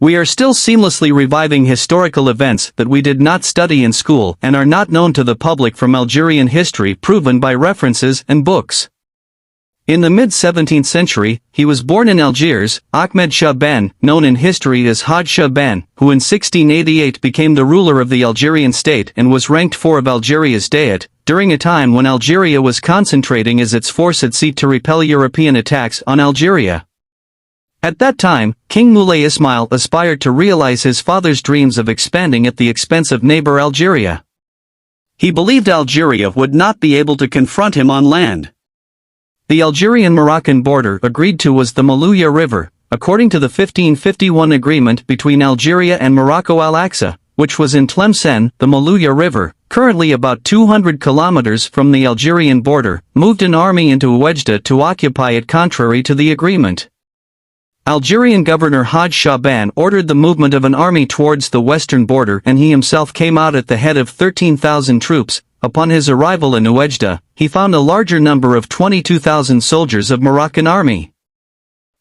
We are still seamlessly reviving historical events that we did not study in school and are not known to the public from Algerian history proven by references and books. In the mid-17th century, he was born in Algiers, Ahmed Shaban, known in history as Haj Shaban, who in 1688 became the ruler of the Algerian state and was ranked 4 of Algeria's Diet, during a time when Algeria was concentrating as its force at sea to repel European attacks on Algeria. At that time, King Moulay Ismail aspired to realize his father's dreams of expanding at the expense of neighbor Algeria. He believed Algeria would not be able to confront him on land. The Algerian-Moroccan border agreed to was the Malouya River, according to the 1551 agreement between Algeria and Morocco. Al-Aqsa, which was in Tlemcen, the Malouya River, currently about 200 kilometers from the Algerian border, moved an army into Oujda to occupy it contrary to the agreement. Algerian governor Haj Shaban ordered the movement of an army towards the western border and he himself came out at the head of 13,000 troops. Upon his arrival in Oujda, he found a larger number of 22,000 soldiers of Moroccan army.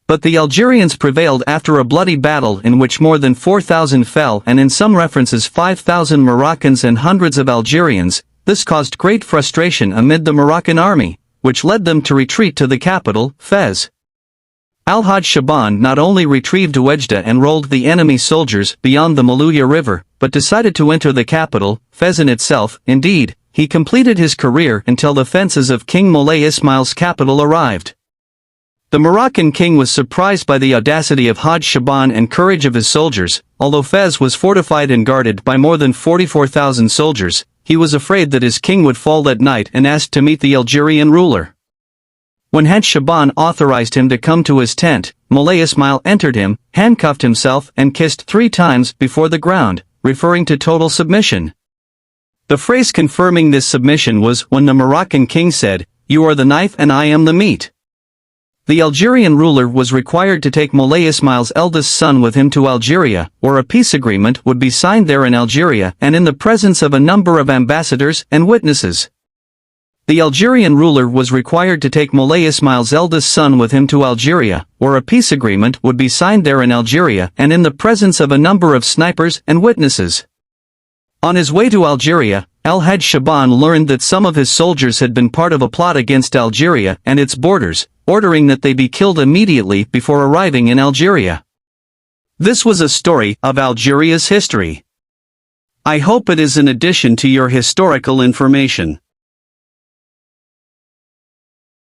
But the Algerians prevailed after a bloody battle in which more than 4,000 fell and in some references 5,000 Moroccans and hundreds of Algerians. This caused great frustration amid the Moroccan army, which led them to retreat to the capital, Fez. Al-Haj Shaban not only retrieved Oujda and rolled the enemy soldiers beyond the Malouya River, but decided to enter the capital, Fez in itself. Indeed, he completed his career until the fences of King Moulay Ismail's capital arrived. The Moroccan king was surprised by the audacity of Haj Shaban and courage of his soldiers. Although Fez was fortified and guarded by more than 44,000 soldiers, he was afraid that his king would fall that night and asked to meet the Algerian ruler. When Haj Shaban authorized him to come to his tent, Moulay Ismail entered him, handcuffed himself and kissed 3 times before the ground, referring to total submission. The phrase confirming this submission was when the Moroccan king said, "You are the knife and I am the meat." The Algerian ruler was required to take Moulay Ismail's eldest son with him to Algeria, where a peace agreement would be signed there in Algeria and in the presence of a number of ambassadors and witnesses. The Algerian ruler was required to take Moulay Ismail's eldest son with him to Algeria, where a peace agreement would be signed there in Algeria and in the presence of a number of snipers and witnesses. On his way to Algeria, Al-Haj Shaban learned that some of his soldiers had been part of a plot against Algeria and its borders, ordering that they be killed immediately before arriving in Algeria. This was a story of Algeria's history. I hope it is an addition to your historical information.